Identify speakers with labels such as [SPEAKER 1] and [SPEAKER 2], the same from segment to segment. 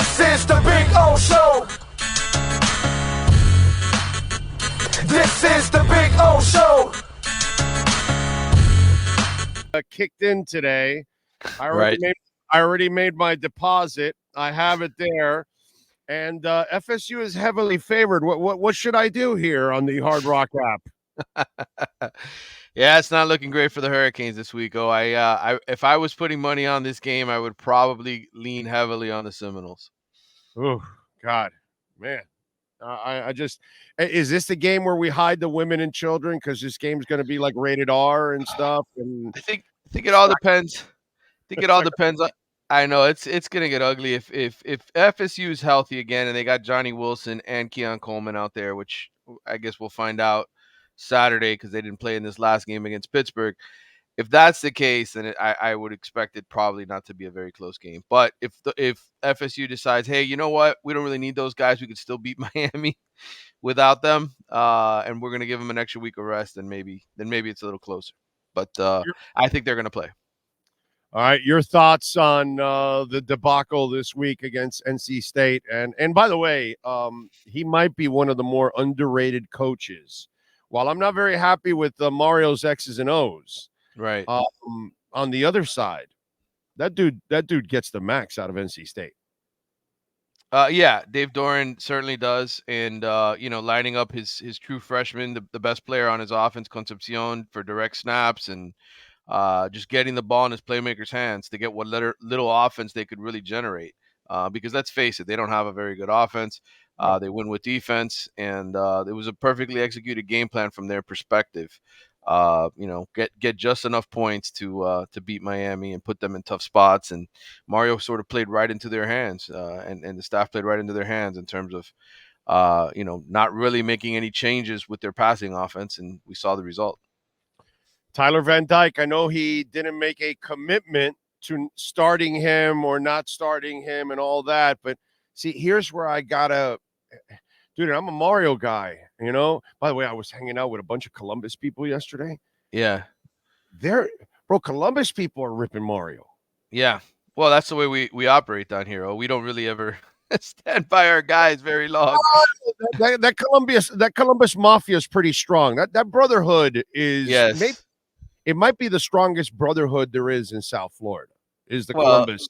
[SPEAKER 1] This is the Big O Show. This is the Big O Show.
[SPEAKER 2] Kicked in today. I
[SPEAKER 3] Right.
[SPEAKER 2] already made my deposit. I have it there. And FSU is heavily favored. What should I do here on the Hard Rock app?
[SPEAKER 3] Yeah, it's not looking great for the Hurricanes this week. Oh, if I was putting money on this game, I would probably lean heavily on the Seminoles.
[SPEAKER 2] Oh, God, man. I just is this the game where we hide the women and children because this game's going to be like rated R and stuff? And
[SPEAKER 3] I think it all depends. I think it all depends. I know it's gonna get ugly if FSU is healthy again and they got Johnny Wilson and Keon Coleman out there, which I guess we'll find out Saturday because they didn't play in this last game against Pittsburgh. If that's the case, then I would expect it probably not to be a very close game. But if FSU decides, hey, you know what, we don't really need those guys, we could still beat Miami without them, and we're gonna give them an extra week of rest, then maybe it's a little closer. But I think they're gonna play.
[SPEAKER 2] All right, your thoughts on the debacle this week against NC State, and by the way, he might be one of the more underrated coaches. While I'm not very happy with Mario's X's and O's,
[SPEAKER 3] right?
[SPEAKER 2] On the other side, that dude gets the max out of NC State.
[SPEAKER 3] Yeah, Dave Doran certainly does, and lining up his true freshman, the best player on his offense, Concepcion, for direct snaps and. Just getting the ball in his playmakers' hands to get what little offense they could really generate. Because let's face it, they don't have a very good offense. They win with defense, and it was a perfectly executed game plan from their perspective. Get just enough points to beat Miami and put them in tough spots. And Mario sort of played right into their hands, and the staff played right into their hands in terms of not really making any changes with their passing offense, and we saw the result.
[SPEAKER 2] Tyler Van Dyke, I know he didn't make a commitment to starting him or not starting him and all that, but see, here's where I gotta, dude, I'm a Mario guy, you know? By the way, I was hanging out with a bunch of Columbus people yesterday.
[SPEAKER 3] Yeah.
[SPEAKER 2] Columbus people are ripping Mario.
[SPEAKER 3] Yeah. Well, that's the way we operate down here. We don't really ever stand by our guys very long.
[SPEAKER 2] That Columbus mafia is pretty strong. That brotherhood is,
[SPEAKER 3] yes.
[SPEAKER 2] It might be the strongest brotherhood there is in South Florida. Is the Columbus?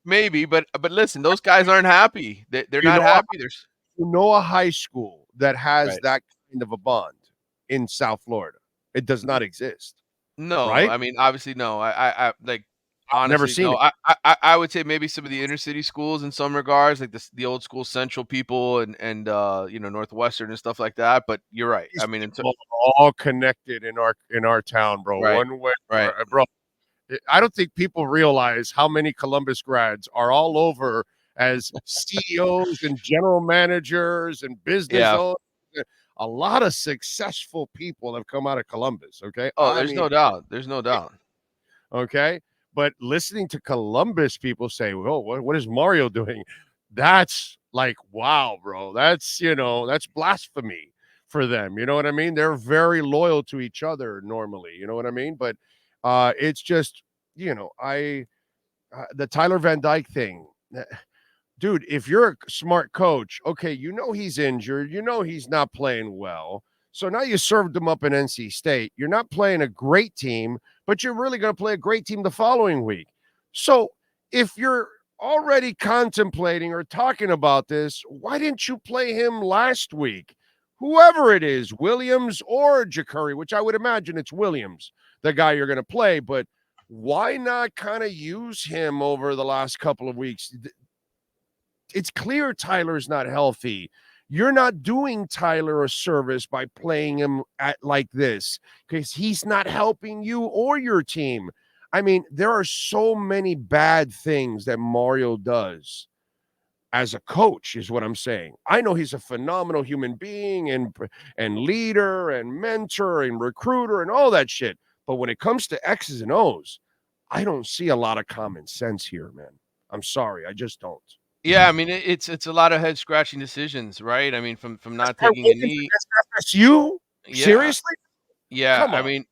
[SPEAKER 3] Maybe, but listen, those guys aren't happy. They're not happy. There's
[SPEAKER 2] a high school that has that kind of a bond in South Florida. It does not exist.
[SPEAKER 3] No,
[SPEAKER 2] right?
[SPEAKER 3] I mean, obviously, no. I like.
[SPEAKER 2] I've never seen it.
[SPEAKER 3] I would say maybe some of the inner city schools in some regards, like the old school Central people and Northwestern and stuff like that. But you're right. I mean, it's
[SPEAKER 2] all connected in our town, bro.
[SPEAKER 3] Right.
[SPEAKER 2] One way,
[SPEAKER 3] right,
[SPEAKER 2] bro. I don't think people realize how many Columbus grads are all over as CEOs and general managers and business owners. A lot of successful people have come out of Columbus. Okay.
[SPEAKER 3] Oh, there's no doubt. There's no doubt.
[SPEAKER 2] Okay. But listening to Columbus people say, well, what is Mario doing? That's like, wow, bro. That's blasphemy for them. You know what I mean? They're very loyal to each other normally. You know what I mean? But it's just, the Tyler Van Dyke thing. Dude, if you're a smart coach, okay, he's injured. He's not playing well. So now you served him up in NC State. You're not playing a great team, but you're really going to play a great team the following week. So if you're already contemplating or talking about this, why didn't you play him last week? Whoever it is, Williams or Jacurri, which I would imagine it's Williams, the guy you're going to play, but why not kind of use him over the last couple of weeks? It's clear Tyler's not healthy. You're not doing Tyler a service by playing him like this because he's not helping you or your team. I mean, there are so many bad things that Mario does as a coach is what I'm saying. I know he's a phenomenal human being and leader and mentor and recruiter and all that shit. But when it comes to X's and O's, I don't see a lot of common sense here, man. I'm sorry. I just don't.
[SPEAKER 3] Yeah, I mean it's a lot of head scratching decisions, right? I mean from not taking a knee.
[SPEAKER 2] You seriously?
[SPEAKER 3] Yeah, I mean,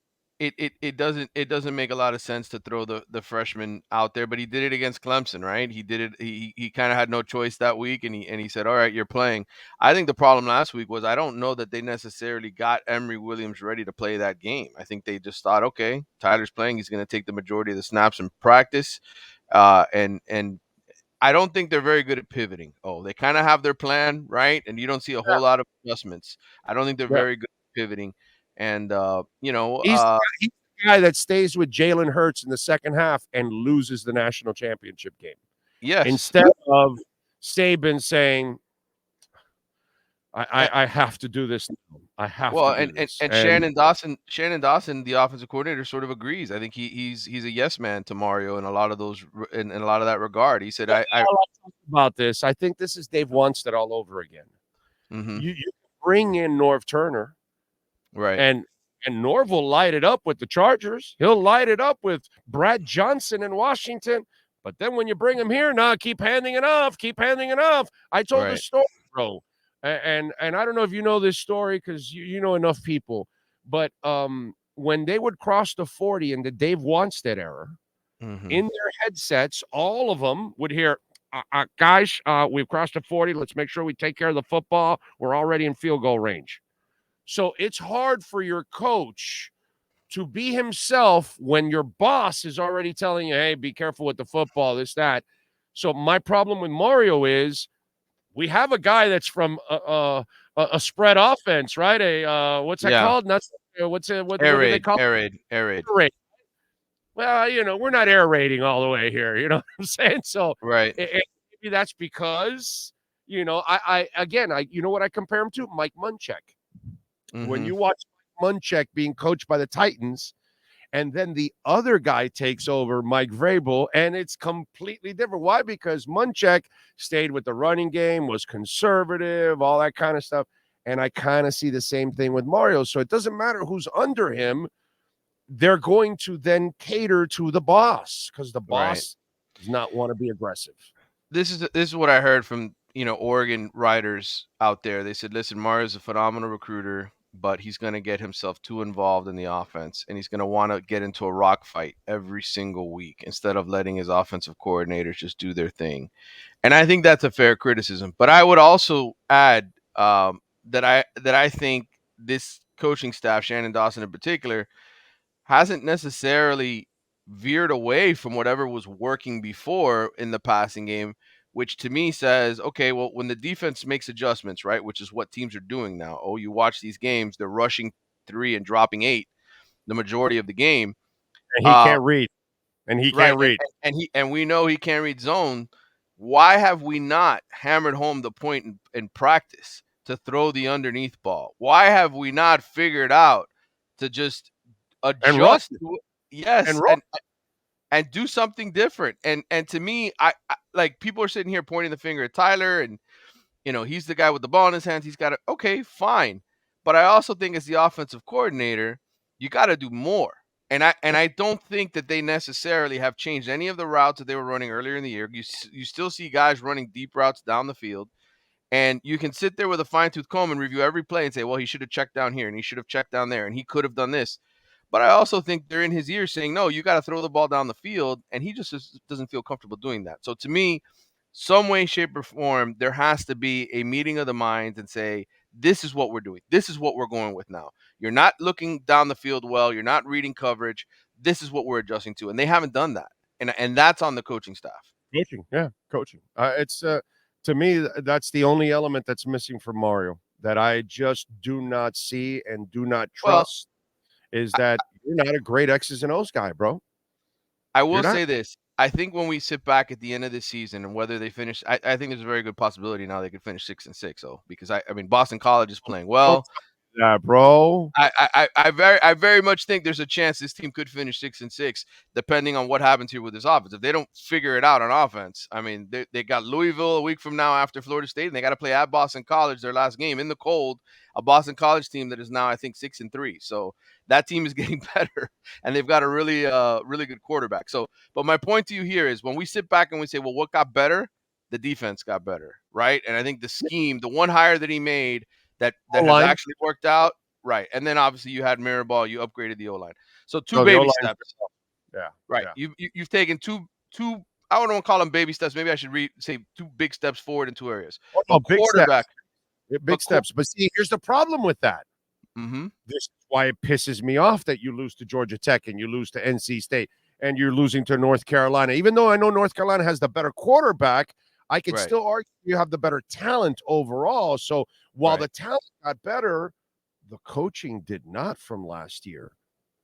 [SPEAKER 3] it doesn't make a lot of sense to throw the freshman out there, but he did it against Clemson, right? He did it. He kind of had no choice that week, and he said, "All right, you're playing." I think the problem last week was I don't know that they necessarily got Emory Williams ready to play that game. I think they just thought, okay, Tyler's playing, he's going to take the majority of the snaps in practice, and I don't think they're very good at pivoting. Oh, they kind of have their plan, right? And you don't see a whole lot of adjustments. I don't think they're
[SPEAKER 2] Yeah.
[SPEAKER 3] very good at pivoting. And
[SPEAKER 2] He's the guy that stays with Jalen Hurts in the second half and loses the national championship game.
[SPEAKER 3] yes,
[SPEAKER 2] Instead of Saban saying, I have to do this now. I have
[SPEAKER 3] well,
[SPEAKER 2] to do this.
[SPEAKER 3] and Shannon Dawson, the offensive coordinator, sort of agrees. I think he's a yes man to Mario in a lot of those in a lot of that regard. He said, I
[SPEAKER 2] about this. I think this is Dave Wannstedt all over again.
[SPEAKER 3] mhm,
[SPEAKER 2] You bring in Norv Turner,
[SPEAKER 3] right,
[SPEAKER 2] and Norv will light it up with the Chargers. He'll light it up with Brad Johnson in Washington. But then when you bring him here, now keep handing it off. I told
[SPEAKER 3] right,
[SPEAKER 2] this story, bro. And I don't know if you know this story because you know enough people. But when they would cross the 40 in the Dave Wannstedt era,
[SPEAKER 3] mhm,
[SPEAKER 2] in their headsets, all of them would hear, guys, we've crossed the 40. Let's make sure we take care of the football. We're already in field goal range. So it's hard for your coach to be himself when your boss is already telling you, hey, be careful with the football, this, that. So my problem with Mario is we have a guy that's from a spread offense, right? What's that
[SPEAKER 3] yeah,
[SPEAKER 2] called? Not what
[SPEAKER 3] air
[SPEAKER 2] do they
[SPEAKER 3] raid,
[SPEAKER 2] call it?
[SPEAKER 3] air raid, air raid,
[SPEAKER 2] Air raid. Well, we're not air raiding all the way here. You know what I'm saying? So
[SPEAKER 3] right,
[SPEAKER 2] maybe that's because I again, you know what I compare him to? Mike Munchak. When
[SPEAKER 3] mhm,
[SPEAKER 2] you watch Munchak being coached by the Titans, and then the other guy takes over, Mike Vrabel, and it's completely different. Why? Because Munchak stayed with the running game, was conservative, all that kind of stuff. And I kind of see the same thing with Mario. So it doesn't matter who's under him. They're going to then cater to the boss because the
[SPEAKER 3] right.
[SPEAKER 2] boss does not want to be aggressive.
[SPEAKER 3] This is what I heard from Oregon writers out there. They said, listen, Mario's a phenomenal recruiter, but he's going to get himself too involved in the offense, and he's going to want to get into a rock fight every single week instead of letting his offensive coordinators just do their thing. And I think that's a fair criticism. But I would also add that I think this coaching staff, Shannon Dawson in particular, hasn't necessarily veered away from whatever was working before in the passing game, which to me says, okay, well, when the defense makes adjustments, right, which is what teams are doing now. Oh, you watch these games, they're rushing 3 and dropping 8 the majority of the game.
[SPEAKER 2] And he can't read. And he
[SPEAKER 3] Right,
[SPEAKER 2] can't read.
[SPEAKER 3] and we know he can't read zone. Why have we not hammered home the point in practice to throw the underneath ball? Why have we not figured out to just
[SPEAKER 2] And rush
[SPEAKER 3] adjust?
[SPEAKER 2] it. And
[SPEAKER 3] Yes,
[SPEAKER 2] rush.
[SPEAKER 3] and do something different. And to me, I like people are sitting here pointing the finger at Tyler, and he's the guy with the ball in his hands. He's got to okay, fine. But I also think as the offensive coordinator, you got to do more. And I don't think that they necessarily have changed any of the routes that they were running earlier in the year. You still see guys running deep routes down the field, and you can sit there with a fine tooth comb and review every play and say, well, he should have checked down here and he should have checked down there and he could have done this. But I also think they're in his ear saying, no, you got to throw the ball down the field, and he just doesn't feel comfortable doing that. So to me, some way, shape, or form, there has to be a meeting of the minds and say, this is what we're doing. This is what we're going with now. You're not looking down the field well. You're not reading coverage. This is what we're adjusting to. And they haven't done that. And that's on the coaching staff.
[SPEAKER 2] Coaching, yeah, coaching. It's to me that's the only element that's missing from Mario that I just do not see and do not
[SPEAKER 3] Well,
[SPEAKER 2] trust is that you're not a great X's and O's guy, bro.
[SPEAKER 3] I
[SPEAKER 2] You're
[SPEAKER 3] will
[SPEAKER 2] not.
[SPEAKER 3] say this. I think when we sit back at the end of the season and whether they finish, I think there's a very good possibility now they could finish 6-6. Oh, because I mean, Boston College is playing
[SPEAKER 2] Don't
[SPEAKER 3] well.
[SPEAKER 2] tell me that, bro.
[SPEAKER 3] I very much think there's a chance this team could finish 6-6, depending on what happens here with this offense. If they don't figure it out on offense, I mean, they got Louisville a week from now after Florida State, and they got to play at Boston College their last game in the cold. A Boston College team that is now, I think, 6-3. So that team is getting better, and they've got a really good quarterback. So, but my point to you here is when we sit back and we say, well, what got better? The defense got better, right? And I think the scheme, the one hire that he made that has
[SPEAKER 2] Line.
[SPEAKER 3] actually worked out Right. And then obviously you had Mirabal, you upgraded the O-line. So two
[SPEAKER 2] No, the
[SPEAKER 3] baby
[SPEAKER 2] O-line.
[SPEAKER 3] steps.
[SPEAKER 2] Yeah.
[SPEAKER 3] Right.
[SPEAKER 2] Yeah.
[SPEAKER 3] You've taken two I don't want to call them baby steps. Maybe I should say two big steps forward in two areas.
[SPEAKER 2] Oh, no,
[SPEAKER 3] But
[SPEAKER 2] big
[SPEAKER 3] quarterback.
[SPEAKER 2] steps. Big steps. But see, here's the problem with that.
[SPEAKER 3] Mm-hmm.
[SPEAKER 2] This is why it pisses me off that you lose to Georgia Tech and you lose to NC State and you're losing to North Carolina. Even though I know North Carolina has the better quarterback, I could still argue you have the better talent overall. So while the talent got better, the coaching did not from last year.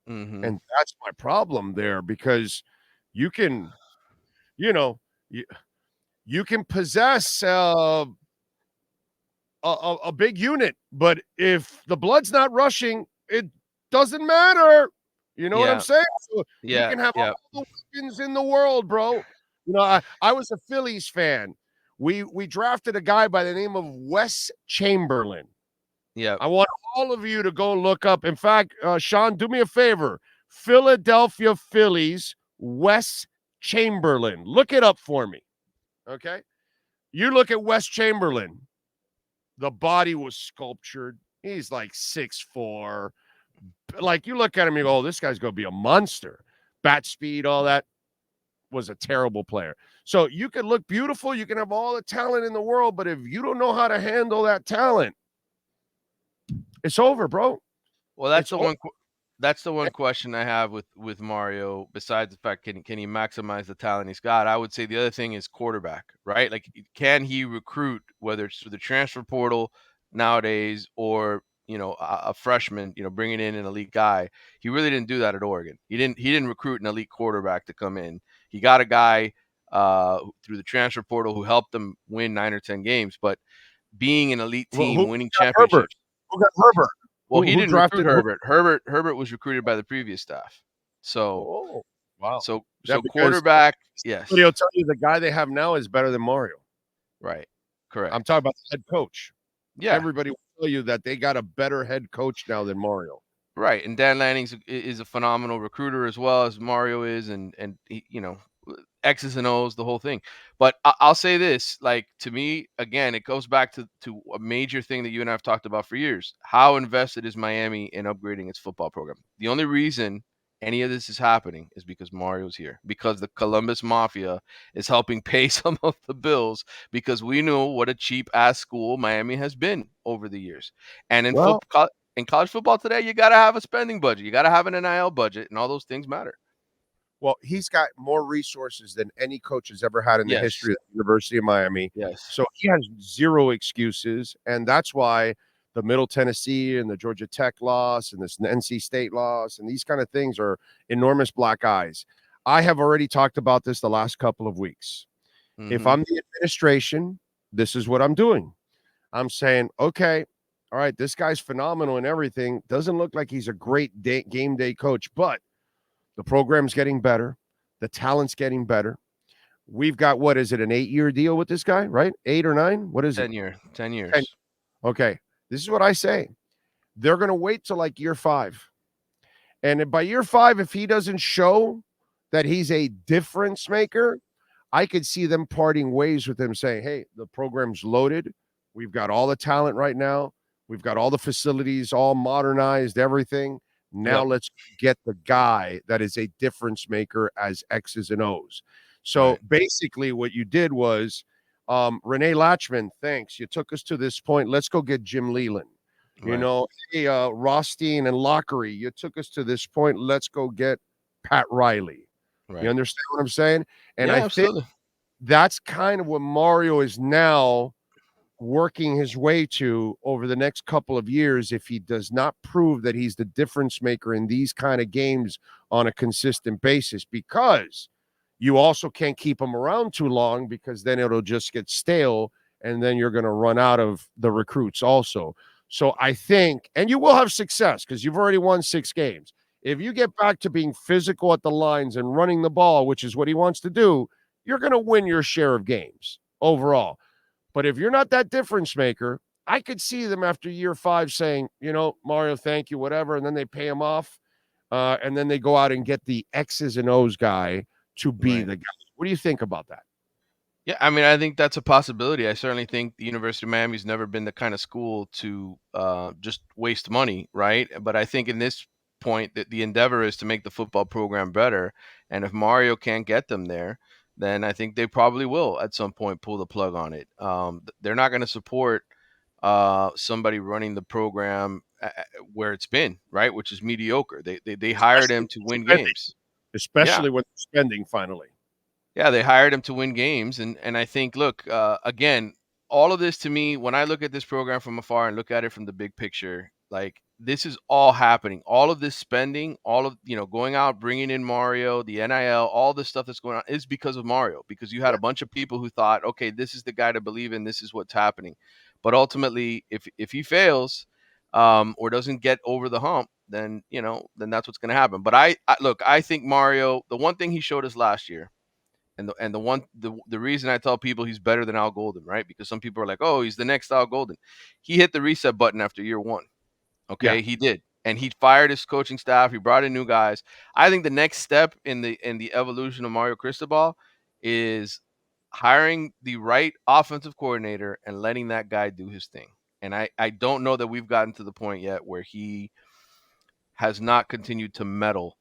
[SPEAKER 3] Mm-hmm.
[SPEAKER 2] And that's my problem there, because you can, you can possess a big unit, but if the blood's not rushing, it doesn't matter. You know what I'm saying? So you can have all the weapons in the world, bro. I was a Phillies fan. We drafted a guy by the name of Wes Chamberlain.
[SPEAKER 3] Yeah.
[SPEAKER 2] I want all of you to go look up. In fact, Sean, do me a favor. Philadelphia Phillies, Wes Chamberlain. Look it up for me. Okay? You look at Wes Chamberlain. The body was sculptured. He's like 6'4". Like, you look at him, you go, oh, this guy's going to be a monster. Bat speed, all that. Was a terrible player. So you can look beautiful. You can have all the talent in the world, but if you don't know how to handle that talent, it's over, bro.
[SPEAKER 3] Well, that's the one question I have with Mario. Besides the fact, can he maximize the talent he's got? I would say the other thing is quarterback, right? Like, can he recruit, whether it's through the transfer portal nowadays or a freshman, bringing in an elite guy? He really didn't do that at Oregon. He didn't recruit an elite quarterback to come in. He got a guy through the transfer portal who helped them win 9 or 10 games, but being an elite team, winning championships.
[SPEAKER 2] Herbert? Who got Herbert?
[SPEAKER 3] Well, he didn't recruit Herbert. Herbert was recruited by the previous staff. So,
[SPEAKER 2] wow.
[SPEAKER 3] So quarterback, yes.
[SPEAKER 2] Somebody will tell you the guy they have now is better than Mario.
[SPEAKER 3] Right. Correct.
[SPEAKER 2] I'm talking about the head coach.
[SPEAKER 3] Yeah.
[SPEAKER 2] Everybody will tell you that they got a better head coach now than Mario.
[SPEAKER 3] Right. And Dan Lanning is a phenomenal recruiter as well as Mario is, and he, X's and O's, the whole thing. But I'll say this, like, to me, again, it goes back to a major thing that you and I have talked about for years. How invested is Miami in upgrading its football program? The only reason any of this is happening is because Mario's here, because the Columbus Mafia is helping pay some of the bills, because we know what a cheap ass school Miami has been over the years. And in college football today, you got to have a spending budget. You got to have an NIL budget, and all those things matter.
[SPEAKER 2] Well, he's got more resources than any coach has ever had in the history of the University of Miami.
[SPEAKER 3] Yes.
[SPEAKER 2] So he has zero excuses, and that's why the Middle Tennessee and the Georgia Tech loss and this NC State loss and these kind of things are enormous black eyes. I have already talked about this the last couple of weeks. Mm-hmm. If I'm the administration, this is what I'm doing. I'm saying, okay, all right, this guy's phenomenal and everything. Doesn't look like he's a great game day coach, but the program's getting better. The talent's getting better. We've got, what is it, an 8-year deal with this guy, right? 8 or 9? What is
[SPEAKER 3] 10
[SPEAKER 2] it?
[SPEAKER 3] 10 years.
[SPEAKER 2] 10. Okay. This is what I say. They're going to wait till like year 5. And by year 5, if he doesn't show that he's a difference maker, I could see them parting ways with him, saying, hey, the program's loaded. We've got all the talent right now. We've got all the facilities all modernized, everything. Now let's get the guy that is a difference maker as X's and O's. So basically what you did was, Renee Latchman, thanks. You took us to this point. Let's go get Jim Leland. Hey, Rothstein and Lockery, you took us to this point. Let's go get Pat Riley. Right. You understand what I'm saying? And I think that's kind of what Mario is now working his way to over the next couple of years, if he does not prove that he's the difference maker in these kind of games on a consistent basis, because you also can't keep him around too long, because then it'll just get stale and then you're going to run out of the recruits also. So I think, and you will have success because you've already won 6 games. If you get back to being physical at the lines and running the ball, which is what he wants to do, you're going to win your share of games overall. But if you're not that difference maker, I could see them after year 5 saying, Mario, thank you, whatever. And then they pay him off. And then they go out and get the X's and O's guy to be the guy. What do you think about that?
[SPEAKER 3] Yeah, I mean, I think that's a possibility. I certainly think the University of Miami's never been the kind of school to just waste money, right? But I think in this point that the endeavor is to make the football program better. And if Mario can't get them there, then I think they probably will at some point pull the plug on it. They're not going to support somebody running the program where it's been, right, which is mediocre. They hired
[SPEAKER 2] Especially
[SPEAKER 3] him to win
[SPEAKER 2] spending,
[SPEAKER 3] games. Yeah.
[SPEAKER 2] especially when they're spending finally.
[SPEAKER 3] Yeah, they hired him to win games, and I think, look, again, all of this to me, when I look at this program from afar and look at it from the big picture, like this is all happening. All of this spending, all of going out, bringing in Mario, the NIL, all this stuff that's going on is because of Mario. Because you had a bunch of people who thought, okay, this is the guy to believe in. This is what's happening. But ultimately, if he fails, or doesn't get over the hump, then then that's what's going to happen. But I think Mario, the one thing he showed us last year. And the reason I tell people he's better than Al Golden, right? Because some people are like, "Oh, he's the next Al Golden." He hit the reset button after year one.
[SPEAKER 2] Yeah.
[SPEAKER 3] Okay, he did, and he fired his coaching staff. He brought in new guys. I think the next step in the evolution of Mario Cristobal is hiring the right offensive coordinator and letting that guy do his thing. And I don't know that we've gotten to the point yet where he has not continued to meddle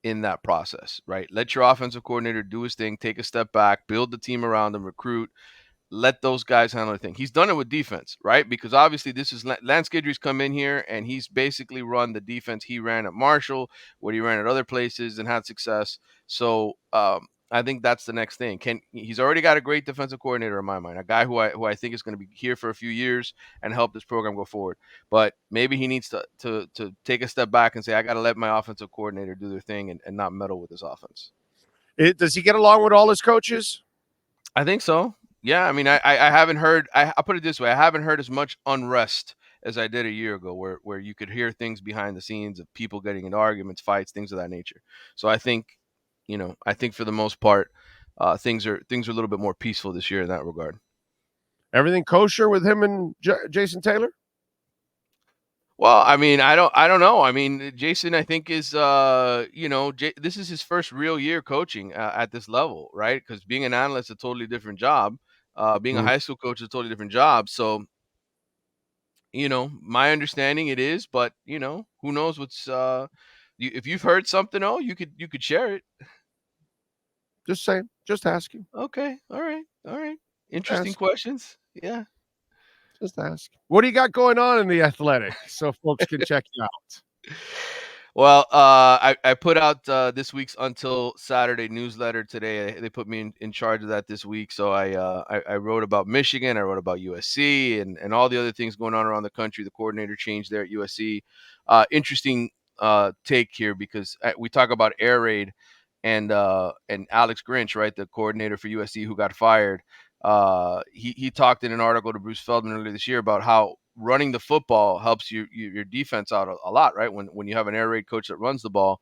[SPEAKER 3] in that process, right? Let your offensive coordinator do his thing, take a step back, build the team around him, recruit, let those guys handle the thing. He's done it with defense, right? Because obviously this is Lance Guidry's come in here and he's basically run the defense he ran at Marshall, what he ran at other places and had success. So I think that's the next thing. He's already got a great defensive coordinator in my mind, a guy who I think is going to be here for a few years and help this program go forward. But maybe he needs to take a step back and say, I got to let my offensive coordinator do their thing and not meddle with his offense.
[SPEAKER 2] Does he get along with all his coaches?
[SPEAKER 3] I think so. Yeah, I mean, I haven't heard. I'll put it this way: I haven't heard as much unrest as I did a year ago, where you could hear things behind the scenes of people getting into arguments, fights, things of that nature. So I think for the most part, things are a little bit more peaceful this year in that regard. Everything
[SPEAKER 2] kosher with him and Jason Taylor?
[SPEAKER 3] Well, I mean, I don't know. I mean, Jason, I think is, this is his first real year coaching at this level, right? Because being an analyst is a totally different job. Being a high school coach is a totally different job. So, my understanding it is, but who knows what's if you've heard something, you could share it.
[SPEAKER 2] Just saying, just asking.
[SPEAKER 3] Okay, all right. Interesting questions. Yeah.
[SPEAKER 2] Just ask. What do you got going on in the Athletic so folks can check you out?
[SPEAKER 3] Well, I put out this week's Until Saturday newsletter today. They put me in charge of that this week. So I wrote about Michigan. I wrote about USC and all the other things going on around the country. The coordinator change there at USC. Interesting take here because we talk about air raid and Alex Grinch, right, the coordinator for USC who got fired. He talked in an article to Bruce Feldman earlier this year about how running the football helps your defense out a lot, right? When you have an air raid coach that runs the ball.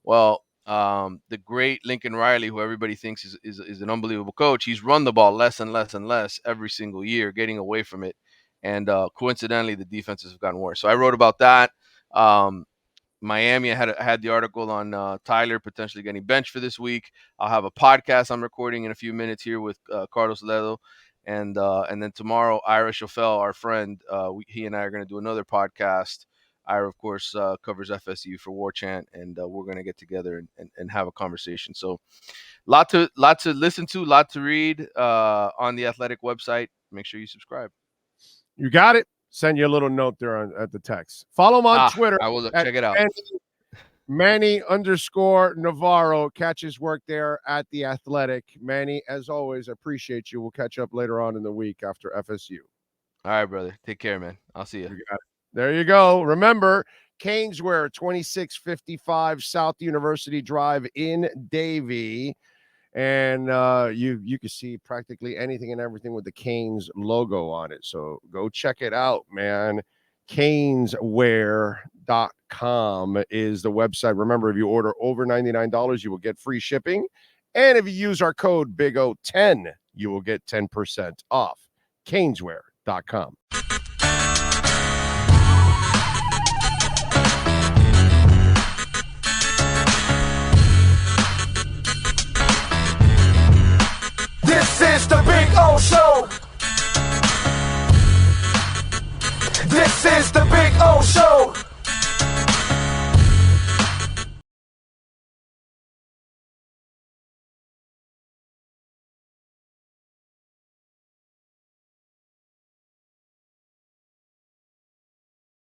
[SPEAKER 3] Well, the great Lincoln Riley, who everybody thinks is an unbelievable coach, he's run the ball less and less and less every single year, getting away from it. And coincidentally, the defenses have gotten worse. So I wrote about that. Miami, I had the article on Tyler potentially getting benched for this week. I'll have a podcast I'm recording in a few minutes here with Carlos Ledo. And then tomorrow, Ira Schofel, our friend, he and I are going to do another podcast. Ira, of course, covers FSU for War Chant, and we're going to get together and have a conversation. So lot to listen to, lot to read on the Athletic website. Make sure you subscribe.
[SPEAKER 2] You got it. Send you a little note there at the text. Follow him on Twitter.
[SPEAKER 3] I will check it out.
[SPEAKER 2] Manny_Navarro. Catch his work there at The Athletic. Manny, as always, appreciate you. We'll catch up later on in the week after FSU.
[SPEAKER 3] All right, brother. Take care, man. I'll see you.
[SPEAKER 2] There you go. Remember, Caneswear, 2655 South University Drive in Davie. And you can see practically anything and everything with the Canes logo on it. So go check it out, man. Caneswear.com is the website. Remember, if you order over $99, you will get free shipping. And if you use our code BIGO10, you will get 10% off. Caneswear.com.
[SPEAKER 1] This is is the Big O Show. This is the Big O Show.